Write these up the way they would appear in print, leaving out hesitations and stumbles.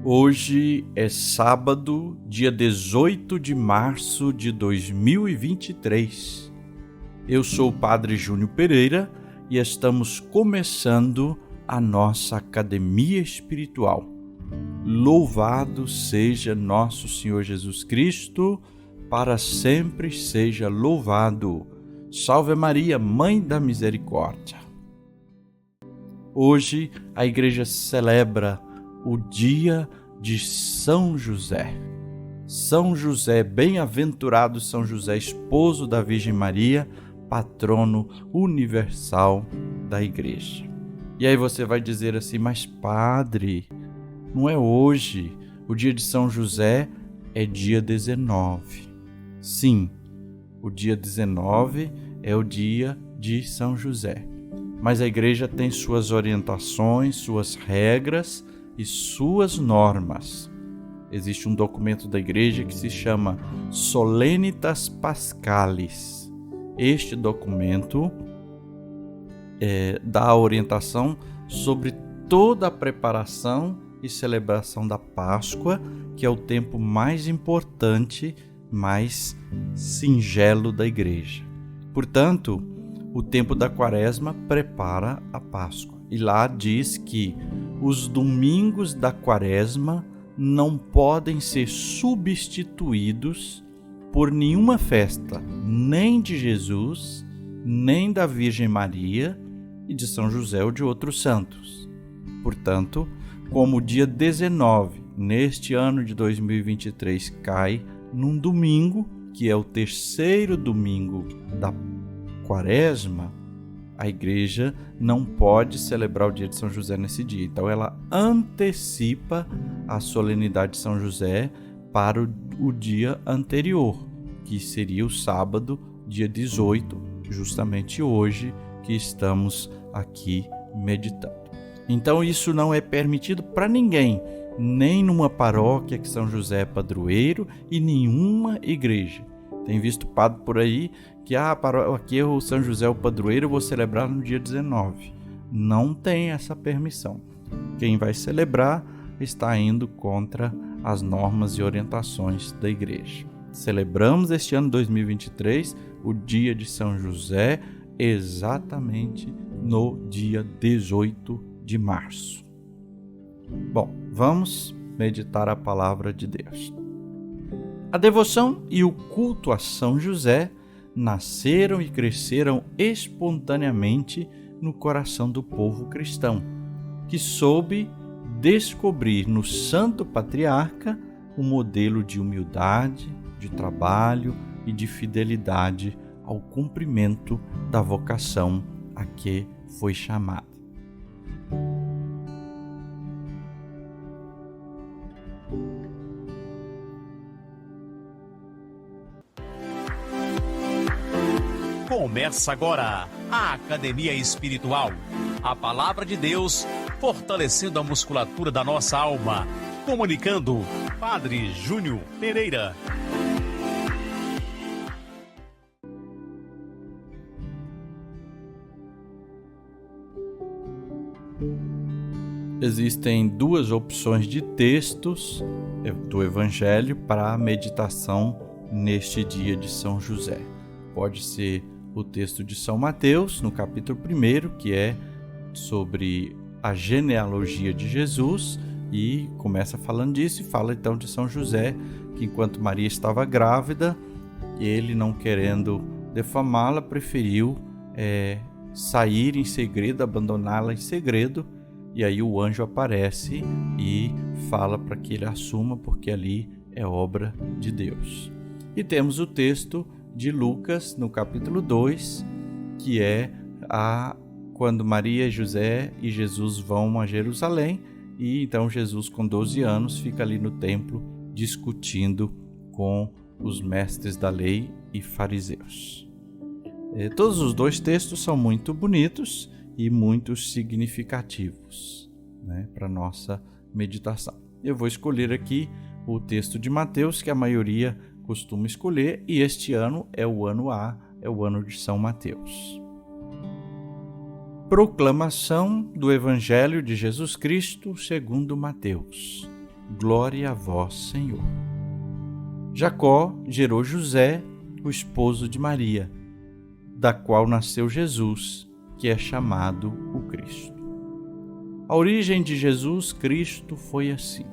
Hoje é sábado, dia 18 de março de 2023. Eu sou o Padre Júnior Pereira e estamos começando a nossa Academia Espiritual. Louvado seja nosso Senhor Jesus Cristo, para sempre seja louvado. Salve Maria, Mãe da Misericórdia. Hoje a Igreja celebra o dia de São José. São José, bem-aventurado São José, esposo da Virgem Maria, patrono universal da Igreja. E aí você vai dizer assim, mas padre, não é hoje, o dia de São José é dia 19. Sim, o dia 19 é o dia de São José. Mas a Igreja tem suas orientações, suas regras e suas normas. Existe um documento da Igreja que se chama Solenitas Paschalis. Este documento dá a orientação sobre toda a preparação e celebração da Páscoa, que é o tempo mais importante, mais singelo da Igreja. Portanto, o tempo da Quaresma prepara a Páscoa. E lá diz que os domingos da Quaresma não podem ser substituídos por nenhuma festa, nem de Jesus, nem da Virgem Maria e de São José ou de outros santos. Portanto, como o dia 19, neste ano de 2023, cai num domingo, que é o terceiro domingo da Quaresma, a Igreja não pode celebrar o dia de São José nesse dia. Então ela antecipa a solenidade de São José para o dia anterior, que seria o sábado, dia 18, justamente hoje que estamos aqui meditando. Então isso não é permitido para ninguém, nem numa paróquia que São José é padroeiro e nenhuma igreja. Tem visto padre por aí que aqui o São José é o padroeiro, eu vou celebrar no dia 19. Não tem essa permissão. Quem vai celebrar está indo contra as normas e orientações da Igreja. Celebramos este ano 2023 o dia de São José exatamente no dia 18 de março. Bom, vamos meditar a palavra de Deus. A devoção e o culto a São José nasceram e cresceram espontaneamente no coração do povo cristão, que soube descobrir no Santo Patriarca um modelo de humildade, de trabalho e de fidelidade ao cumprimento da vocação a que foi chamado. Começa agora a Academia Espiritual, a Palavra de Deus fortalecendo a musculatura da nossa alma. Comunicando, Padre Júnior Pereira. Existem duas opções de textos do Evangelho para a meditação neste dia de São José. Pode ser o texto de São Mateus, no capítulo 1, que é sobre a genealogia de Jesus, e começa falando disso e fala então de São José, que enquanto Maria estava grávida, ele, não querendo defamá-la, preferiu sair em segredo, abandoná-la em segredo, e aí o anjo aparece e fala para que ele assuma, porque ali é obra de Deus. E temos o texto de Lucas, no capítulo 2, que é quando Maria, José e Jesus vão a Jerusalém, e então Jesus, com 12 anos, fica ali no templo discutindo com os mestres da lei e fariseus. Todos os dois textos são muito bonitos e muito significativos, para a nossa meditação. Eu vou escolher aqui o texto de Mateus, que a maioria costuma escolher, e este ano é o ano A, é o ano de São Mateus. Proclamação do Evangelho de Jesus Cristo segundo Mateus. Glória a vós, Senhor. Jacó gerou José, o esposo de Maria, da qual nasceu Jesus, que é chamado o Cristo. A origem de Jesus Cristo foi assim.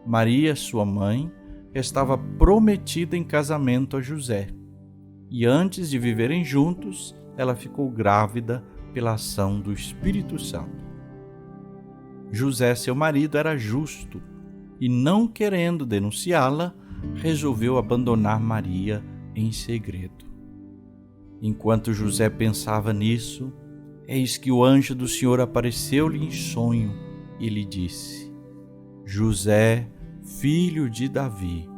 Maria, sua mãe, estava prometida em casamento a José, e antes de viverem juntos, ela ficou grávida pela ação do Espírito Santo. José, seu marido, era justo e, não querendo denunciá-la, resolveu abandonar Maria em segredo. Enquanto José pensava nisso, eis que o anjo do Senhor apareceu-lhe em sonho e lhe disse: José, filho de Davi,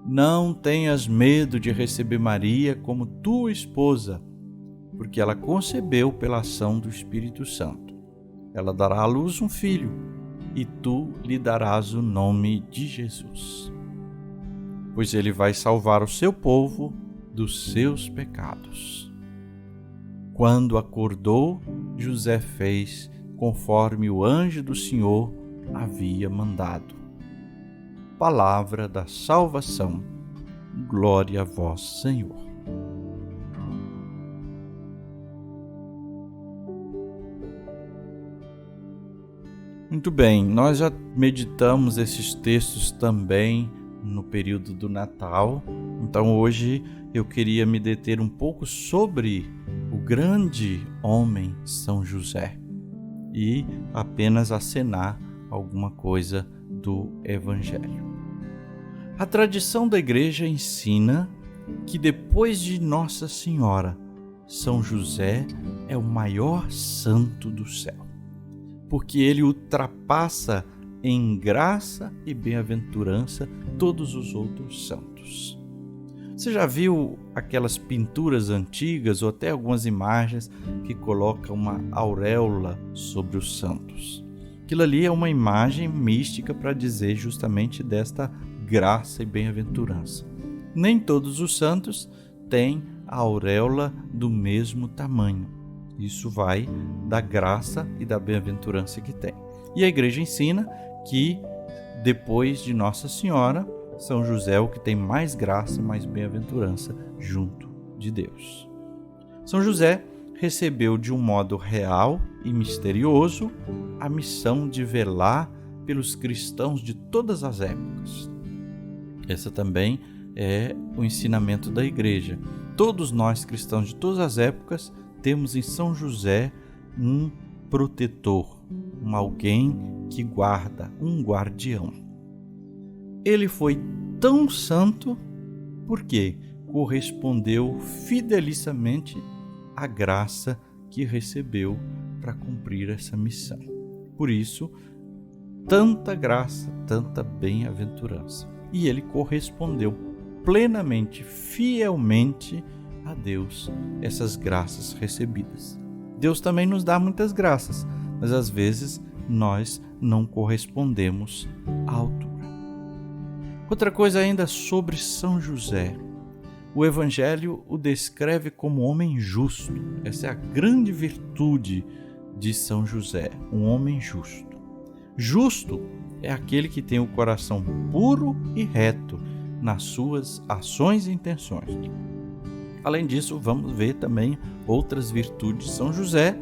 não tenhas medo de receber Maria como tua esposa, porque ela concebeu pela ação do Espírito Santo. Ela dará à luz um filho, e tu lhe darás o nome de Jesus, pois ele vai salvar o seu povo dos seus pecados. Quando acordou, José fez conforme o anjo do Senhor havia mandado. Palavra da salvação. Glória a vós, Senhor. Muito bem, nós já meditamos esses textos também no período do Natal. Então hoje eu queria me deter um pouco sobre o grande homem São José e apenas acenar alguma coisa do Evangelho. A tradição da Igreja ensina que depois de Nossa Senhora, São José é o maior santo do céu, porque ele ultrapassa em graça e bem-aventurança todos os outros santos. Você já viu aquelas pinturas antigas ou até algumas imagens que colocam uma auréola sobre os santos? Aquilo ali é uma imagem mística para dizer justamente desta graça e bem-aventurança. Nem todos os santos têm a auréola do mesmo tamanho. Isso vai da graça e da bem-aventurança que tem. E a Igreja ensina que depois de Nossa Senhora, São José é o que tem mais graça e mais bem-aventurança junto de Deus. São José recebeu de um modo real e misterioso a missão de velar pelos cristãos de todas as épocas. Esse também é o ensinamento da Igreja. Todos nós cristãos de todas as épocas temos em São José um protetor, alguém que guarda, um guardião. Ele foi tão santo porque correspondeu fidelizamente à graça que recebeu para cumprir essa missão. Por isso, tanta graça, tanta bem-aventurança. E ele correspondeu plenamente, fielmente a Deus essas graças recebidas. Deus também nos dá muitas graças, mas às vezes nós não correspondemos à altura. Outra coisa ainda sobre São José. O Evangelho o descreve como homem justo. Essa é a grande virtude de São José, um homem justo. Justo é aquele que tem o coração puro e reto nas suas ações e intenções. Além disso, vamos ver também outras virtudes de São José,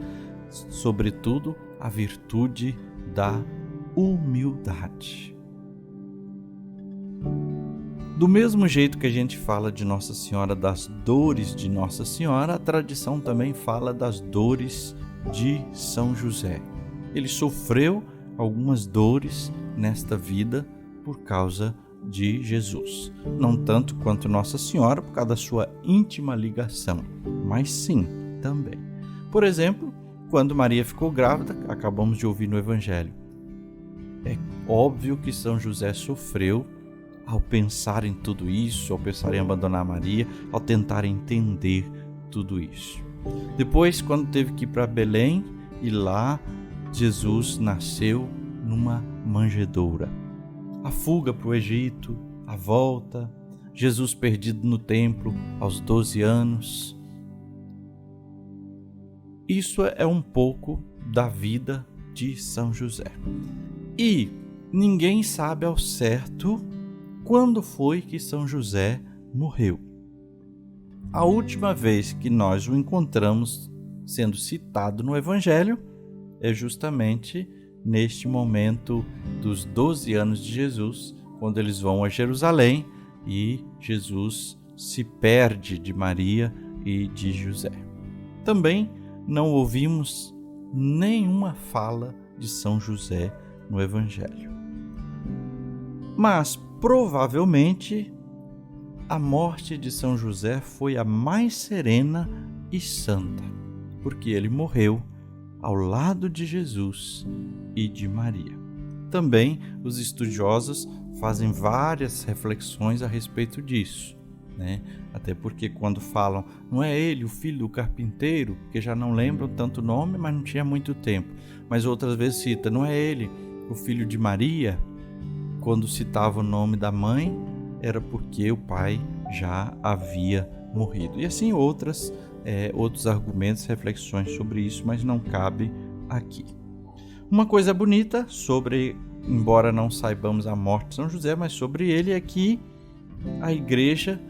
sobretudo a virtude da humildade. Do mesmo jeito que a gente fala de Nossa Senhora, das dores de Nossa Senhora, a tradição também fala das dores de São José. Ele sofreu algumas dores nesta vida por causa de Jesus. Não tanto quanto Nossa Senhora, por causa da sua íntima ligação, mas sim, também. Por exemplo, quando Maria ficou grávida, acabamos de ouvir no Evangelho. É óbvio que São José sofreu ao pensar em tudo isso, ao pensar em abandonar Maria, ao tentar entender tudo isso. Depois, quando teve que ir para Belém, e lá Jesus nasceu numa manjedoura. A fuga para o Egito, a volta, Jesus perdido no templo aos 12 anos. Isso é um pouco da vida de São José. E ninguém sabe ao certo quando foi que São José morreu. A última vez que nós o encontramos sendo citado no Evangelho é justamente neste momento dos 12 anos de Jesus, quando eles vão a Jerusalém e Jesus se perde de Maria e de José. Também não ouvimos nenhuma fala de São José no Evangelho. Mas, provavelmente, a morte de São José foi a mais serena e santa, porque ele morreu ao lado de Jesus e de Maria. Também os estudiosos fazem várias reflexões a respeito disso, né? Até porque quando falam, não é ele o filho do carpinteiro, porque já não lembram tanto o nome, mas não tinha muito tempo. Mas outras vezes cita, não é ele o filho de Maria, quando citava o nome da mãe, era porque o pai já havia morrido. E assim outros argumentos, reflexões sobre isso, mas não cabe aqui. Uma coisa bonita sobre, embora não saibamos a morte de São José, mas sobre ele é que a igreja,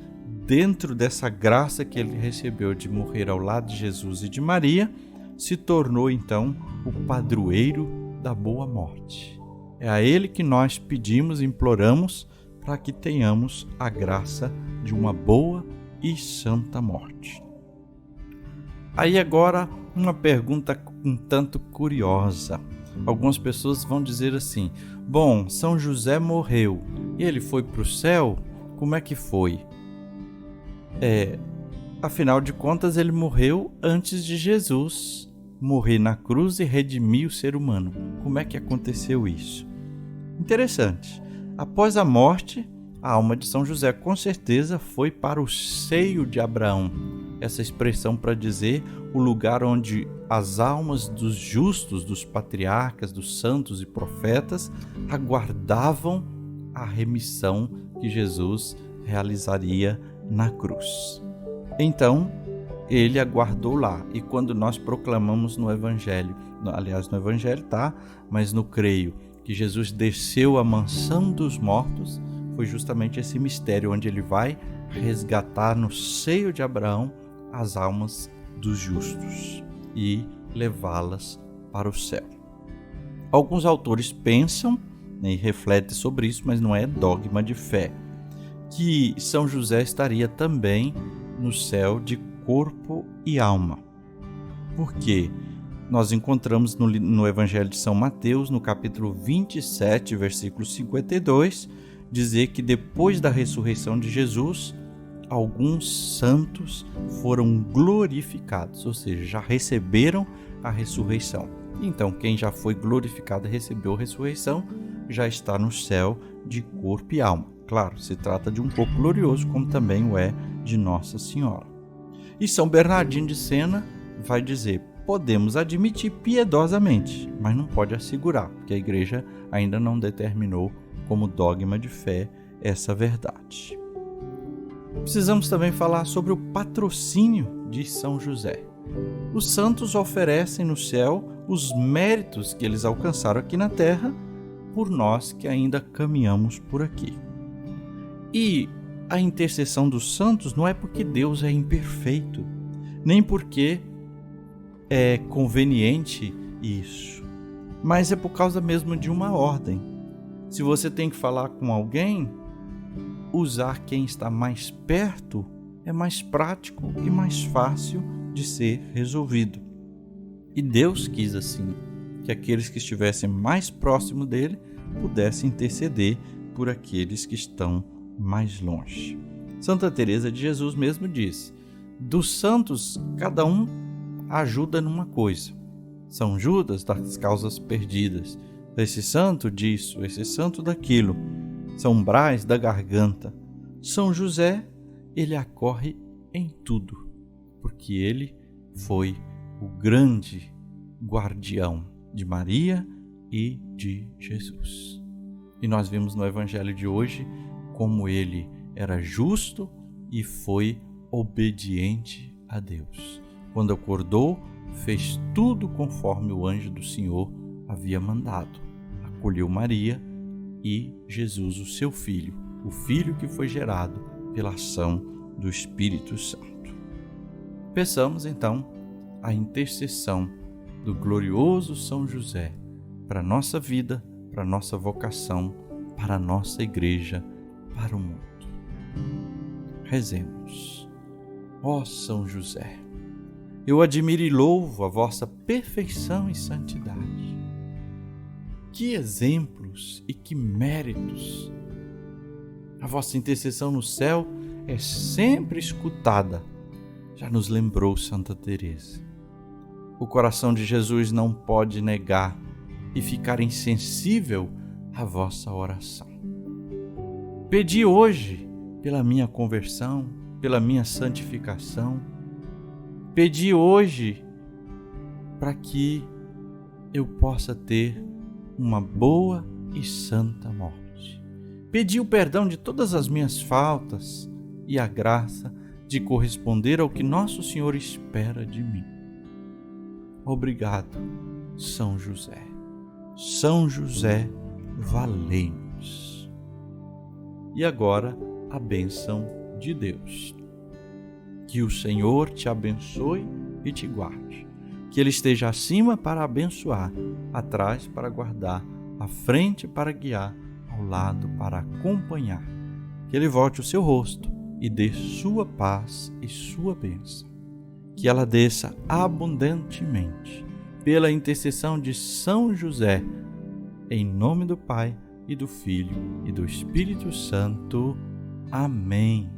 dentro dessa graça que ele recebeu de morrer ao lado de Jesus e de Maria, se tornou então o padroeiro da boa morte. É a ele que nós pedimos e imploramos para que tenhamos a graça de uma boa e santa morte. Aí agora uma pergunta um tanto curiosa. Algumas pessoas vão dizer assim, bom, São José morreu e ele foi para o céu? Como é que foi? Afinal de contas ele morreu antes de Jesus morrer na cruz e redimir o ser humano. Como é que aconteceu isso? Interessante. Após a morte, a alma de São José com certeza foi para o seio de Abraão. Essa expressão para dizer o lugar onde as almas dos justos, dos patriarcas, dos santos e profetas aguardavam a remissão que Jesus realizaria na cruz. Então, ele aguardou lá. E quando nós proclamamos no Evangelho, aliás, no Evangelho mas no creio, que Jesus desceu à mansão dos mortos, foi justamente esse mistério onde ele vai resgatar no seio de Abraão as almas dos justos e levá-las para o céu. Alguns autores pensam e refletem sobre isso, mas não é dogma de fé, que São José estaria também no céu de corpo e alma. Por quê? Nós encontramos no Evangelho de São Mateus, no capítulo 27, versículo 52, dizer que depois da ressurreição de Jesus, alguns santos foram glorificados, ou seja, já receberam a ressurreição. Então, quem já foi glorificado e recebeu a ressurreição, já está no céu de corpo e alma. Claro, se trata de um corpo glorioso, como também o é de Nossa Senhora. E São Bernardino de Sena vai dizer, podemos admitir piedosamente, mas não pode assegurar, porque a igreja ainda não determinou como dogma de fé essa verdade. Precisamos também falar sobre o patrocínio de São José. Os santos oferecem no céu os méritos que eles alcançaram aqui na terra por nós que ainda caminhamos por aqui. E a intercessão dos santos não é porque Deus é imperfeito, nem porque é conveniente isso, mas é por causa mesmo de uma ordem. Se você tem que falar com alguém, usar quem está mais perto é mais prático e mais fácil de ser resolvido. E Deus quis assim, que aqueles que estivessem mais próximos dele pudessem interceder por aqueles que estão mais longe. Santa Teresa de Jesus mesmo diz, dos santos cada um ajuda numa coisa. São Judas das causas perdidas, esse santo disso, esse santo daquilo. São Brás da garganta. São José, ele acorre em tudo, porque ele foi o grande guardião de Maria e de Jesus. E nós vimos no Evangelho de hoje como ele era justo e foi obediente a Deus. Quando acordou, fez tudo conforme o anjo do Senhor havia mandado. Acolheu Maria e Jesus, o seu Filho, o Filho que foi gerado pela ação do Espírito Santo. Peçamos então a intercessão do glorioso São José para a nossa vida, para a nossa vocação, para a nossa igreja, para o mundo. Rezemos. Ó São José, eu admiro e louvo a vossa perfeição e santidade. Que exemplos e que méritos! A vossa intercessão no céu é sempre escutada, já nos lembrou Santa Teresa. O coração de Jesus não pode negar e ficar insensível à vossa oração. Pedi hoje pela minha conversão, pela minha santificação. Pedi hoje para que eu possa ter uma boa e santa morte. Pedi o perdão de todas as minhas faltas e a graça de corresponder ao que Nosso Senhor espera de mim. Obrigado, São José. São José, valei-nos. E agora, a bênção de Deus. Que o Senhor te abençoe e te guarde. Que Ele esteja acima para abençoar, atrás para guardar, à frente para guiar, ao lado para acompanhar. Que Ele volte o seu rosto e dê sua paz e sua bênção. Que ela desça abundantemente pela intercessão de São José, em nome do Pai e do Filho e do Espírito Santo. Amém.